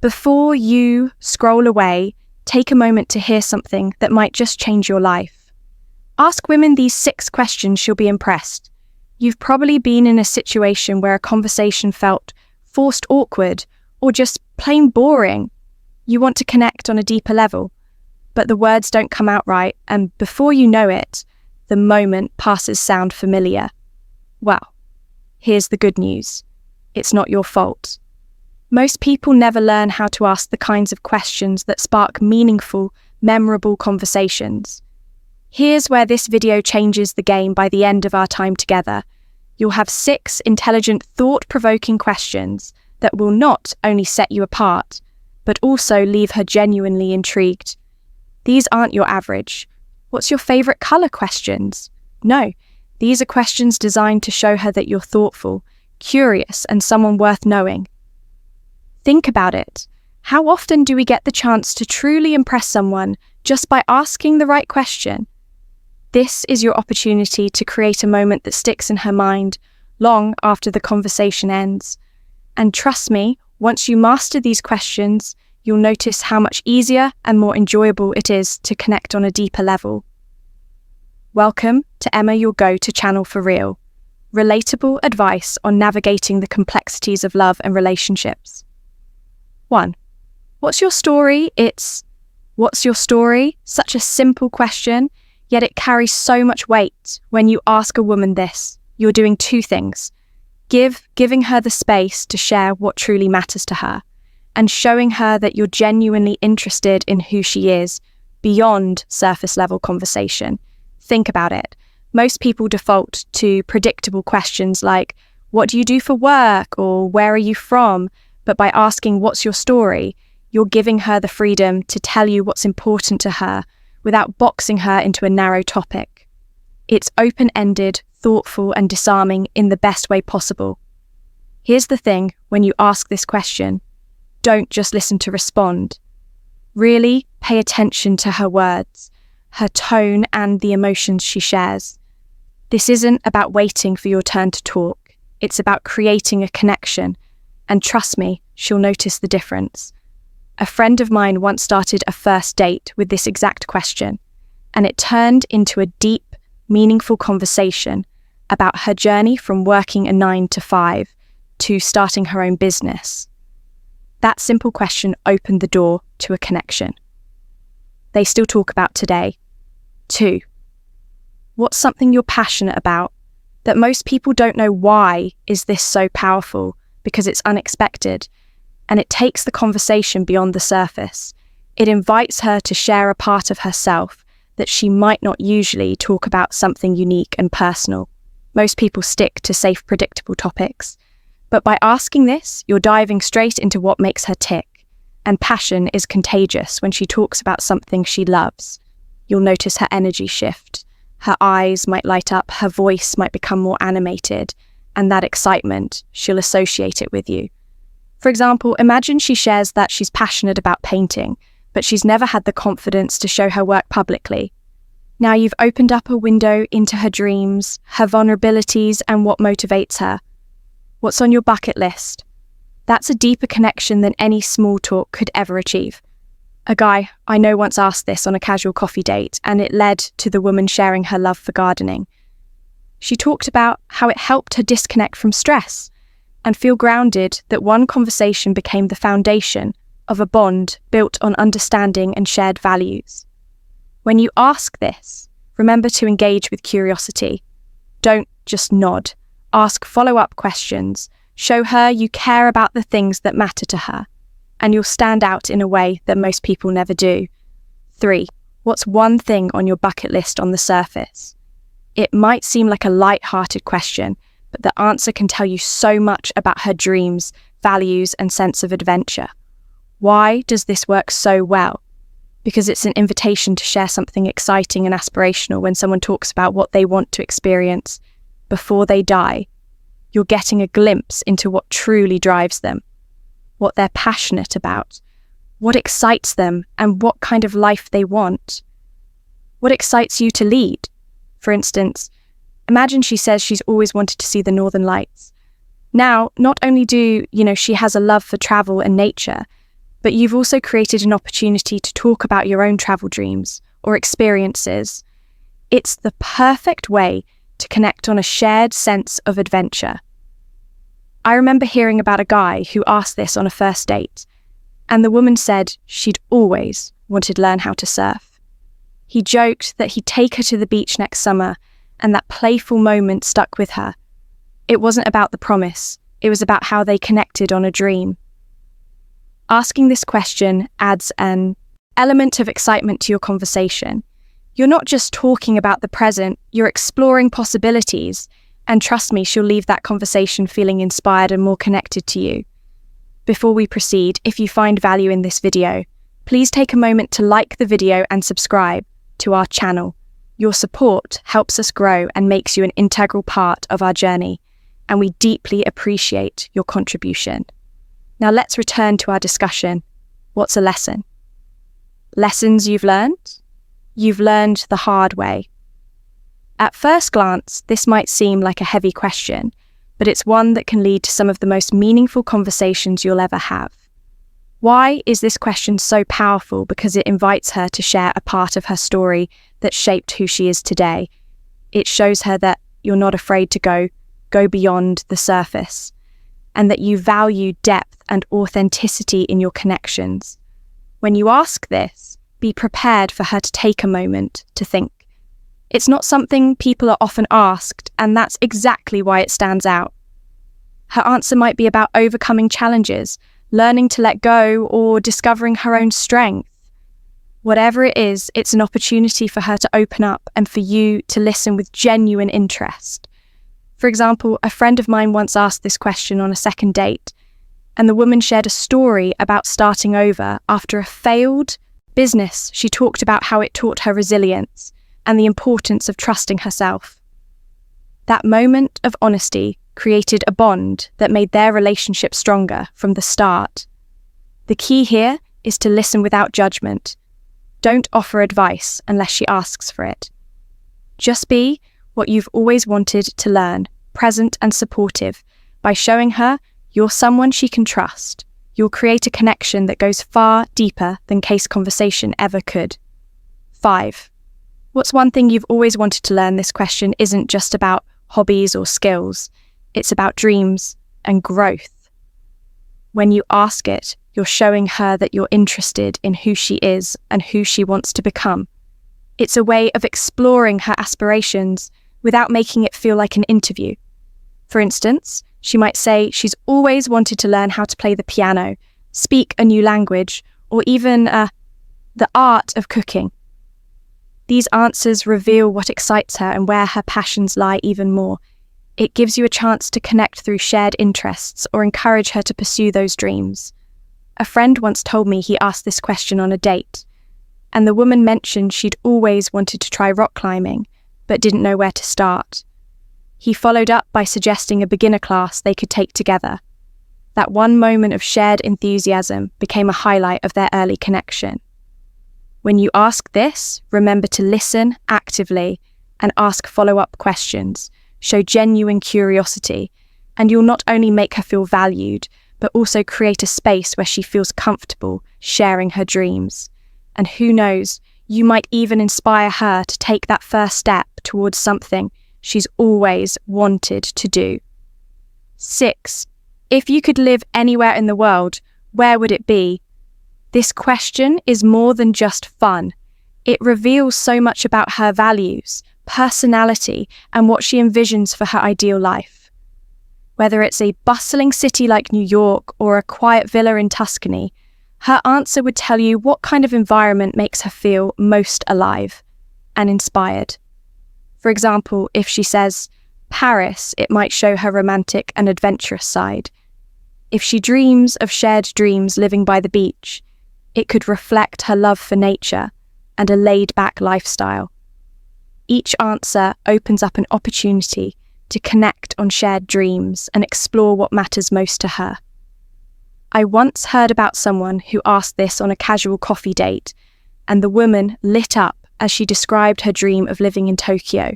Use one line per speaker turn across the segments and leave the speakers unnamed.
Before you scroll away, take a moment to hear something that might just change your life. Ask women these 6 questions, you'll be impressed. You've probably been in a situation where a conversation felt forced awkward or just plain boring. You want to connect on a deeper level, but the words don't come out right, and before you know it, the moment passes sound familiar. Well, here's the good news. It's not your fault. Most people never learn how to ask the kinds of questions that spark meaningful, memorable conversations. Here's where this video changes the game by the end of our time together. You'll have 6 intelligent, thought-provoking questions that will not only set you apart, but also leave her genuinely intrigued. These aren't your average, "What's your favorite color?" questions. No, these are questions designed to show her that you're thoughtful, curious, and someone worth knowing. Think about it. How often do we get the chance to truly impress someone just by asking the right question? This is your opportunity to create a moment that sticks in her mind long after the conversation ends. And trust me, once you master these questions, you'll notice how much easier and more enjoyable it is to connect on a deeper level. Welcome to Emma, your go-to channel for real. Relatable advice on navigating the complexities of love and relationships. 1. What's your story? What's your story? Such a simple question, yet it carries so much weight. When you ask a woman this, you're doing 2 things. Giving her the space to share what truly matters to her, and showing her that you're genuinely interested in who she is, beyond surface level conversation. Think about it. Most people default to predictable questions like, "What do you do for work?" or "Where are you from?" But by asking "What's your story?", you're giving her the freedom to tell you what's important to her without boxing her into a narrow topic. It's open-ended, thoughtful, and disarming in the best way possible. Here's the thing, when you ask this question, don't just listen to respond. Really pay attention to her words, her tone, and the emotions she shares. This isn't about waiting for your turn to talk. It's about creating a connection. And trust me, she'll notice the difference. A friend of mine once started a first date with this exact question, and it turned into a deep, meaningful conversation about her journey from working a 9 to 5 to starting her own business. That simple question opened the door to a connection they still talk about today. 2. What's something you're passionate about that most people don't know? Why is this so powerful? Because it's unexpected, and it takes the conversation beyond the surface. It invites her to share a part of herself that she might not usually talk about, something unique and personal. Most people stick to safe, predictable topics. But by asking this, you're diving straight into what makes her tick. And passion is contagious. When she talks about something she loves, you'll notice her energy shift. Her eyes might light up, her voice might become more animated, and that excitement, she'll associate it with you. For example, imagine she shares that she's passionate about painting, but she's never had the confidence to show her work publicly. Now you've opened up a window into her dreams, her vulnerabilities, and what motivates her. What's on your bucket list? That's a deeper connection than any small talk could ever achieve. A guy I know once asked this on a casual coffee date, and it led to the woman sharing her love for gardening. She talked about how it helped her disconnect from stress and feel grounded, that one conversation became the foundation of a bond built on understanding and shared values. When you ask this, remember to engage with curiosity. Don't just nod. Ask follow-up questions. Show her you care about the things that matter to her, and you'll stand out in a way that most people never do. 3. What's one thing on your bucket list on the surface? It might seem like a light-hearted question, but the answer can tell you so much about her dreams, values, and sense of adventure. Why does this work so well? Because it's an invitation to share something exciting and aspirational. When someone talks about what they want to experience before they die, you're getting a glimpse into what truly drives them, what they're passionate about, what excites them, and what kind of life they want. What excites you to lead? For instance, imagine she says she's always wanted to see the Northern Lights. Now, not only do she has a love for travel and nature, but you've also created an opportunity to talk about your own travel dreams or experiences. It's the perfect way to connect on a shared sense of adventure. I remember hearing about a guy who asked this on a first date, and the woman said she'd always wanted to learn how to surf. He joked that he'd take her to the beach next summer, and that playful moment stuck with her. It wasn't about the promise, it was about how they connected on a dream. Asking this question adds an element of excitement to your conversation. You're not just talking about the present, you're exploring possibilities, and trust me, she'll leave that conversation feeling inspired and more connected to you. Before we proceed, if you find value in this video, please take a moment to like the video and subscribe to our channel. Your support helps us grow and makes you an integral part of our journey, and we deeply appreciate your contribution. Now let's return to our discussion. What's a lesson? Lessons you've learned? You've learned the hard way. At first glance, this might seem like a heavy question, but it's one that can lead to some of the most meaningful conversations you'll ever have. Why is this question so powerful? Because it invites her to share a part of her story that shaped who she is today. It shows her that you're not afraid to go beyond the surface, and that you value depth and authenticity in your connections. When you ask this, be prepared for her to take a moment to think. It's not something people are often asked, and that's exactly why it stands out. Her answer might be about overcoming challenges, learning to let go, or discovering her own strength. Whatever it is, it's an opportunity for her to open up and for you to listen with genuine interest. For example, a friend of mine once asked this question on a second date, and the woman shared a story about starting over after a failed business. She talked about how it taught her resilience and the importance of trusting herself. That moment of honesty created a bond that made their relationship stronger from the start. The key here is to listen without judgment. Don't offer advice unless she asks for it. Just be what you've always wanted to learn, present and supportive. By showing her you're someone she can trust, you'll create a connection that goes far deeper than case conversation ever could. 5. What's one thing you've always wanted to learn? This question isn't just about hobbies or skills. It's about dreams and growth. When you ask it, you're showing her that you're interested in who she is and who she wants to become. It's a way of exploring her aspirations without making it feel like an interview. For instance, she might say she's always wanted to learn how to play the piano, speak a new language, or even the art of cooking. These answers reveal what excites her and where her passions lie even more. It gives you a chance to connect through shared interests or encourage her to pursue those dreams. A friend once told me he asked this question on a date, and the woman mentioned she'd always wanted to try rock climbing, but didn't know where to start. He followed up by suggesting a beginner class they could take together. That one moment of shared enthusiasm became a highlight of their early connection. When you ask this, remember to listen actively and ask follow-up questions. Show genuine curiosity, and you'll not only make her feel valued, but also create a space where she feels comfortable sharing her dreams. And who knows, you might even inspire her to take that first step towards something she's always wanted to do. 6. If you could live anywhere in the world, where would it be? This question is more than just fun. It reveals so much about her values, personality, and what she envisions for her ideal life. Whether it's a bustling city like New York or a quiet villa in Tuscany, her answer would tell you what kind of environment makes her feel most alive and inspired. For example, if she says Paris, it might show her romantic and adventurous side. If she dreams of shared dreams living by the beach, it could reflect her love for nature and a laid-back lifestyle. Each answer opens up an opportunity to connect on shared dreams and explore what matters most to her. I once heard about someone who asked this on a casual coffee date, and the woman lit up as she described her dream of living in Tokyo.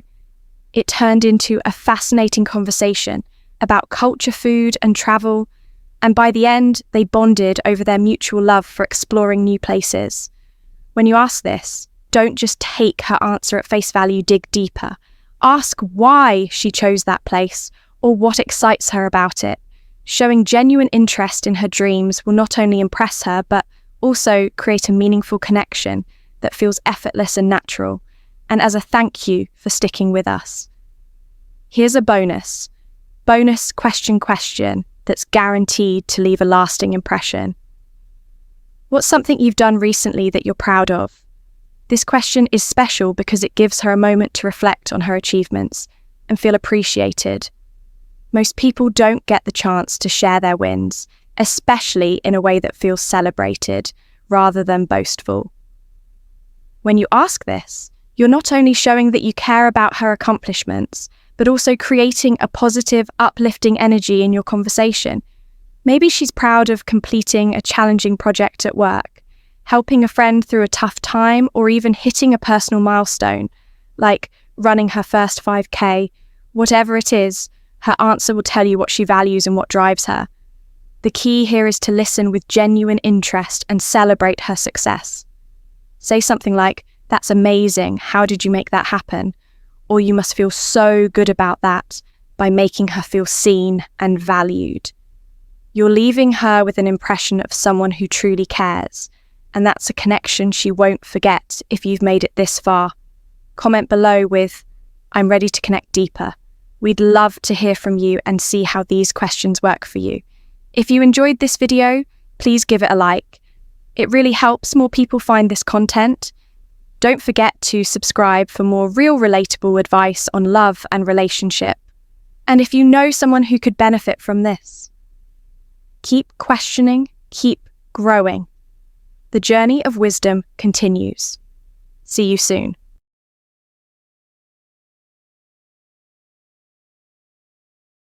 It turned into a fascinating conversation about culture, food, and travel. And by the end, they bonded over their mutual love for exploring new places. When you ask this, don't just take her answer at face value, dig deeper. Ask why she chose that place or what excites her about it. Showing genuine interest in her dreams will not only impress her, but also create a meaningful connection that feels effortless and natural, and as a thank you for sticking with us. Here's a bonus question that's guaranteed to leave a lasting impression. What's something you've done recently that you're proud of? This question is special because it gives her a moment to reflect on her achievements and feel appreciated. Most people don't get the chance to share their wins, especially in a way that feels celebrated rather than boastful. When you ask this, you're not only showing that you care about her accomplishments, but also creating a positive, uplifting energy in your conversation. Maybe she's proud of completing a challenging project at work, helping a friend through a tough time, or even hitting a personal milestone, like running her first 5K. Whatever it is, her answer will tell you what she values and what drives her. The key here is to listen with genuine interest and celebrate her success. Say something like, "That's amazing, how did you make that happen?" Or "You must feel so good about that," by making her feel seen and valued. You're leaving her with an impression of someone who truly cares, and that's a connection she won't forget if you've made it this far. Comment below with, "I'm ready to connect deeper." We'd love to hear from you and see how these questions work for you. If you enjoyed this video, please give it a like. It really helps more people find this content. Don't forget to subscribe for more real relatable advice on love and relationship. And if you know someone who could benefit from this, keep questioning, keep growing. The journey of wisdom continues. See you soon.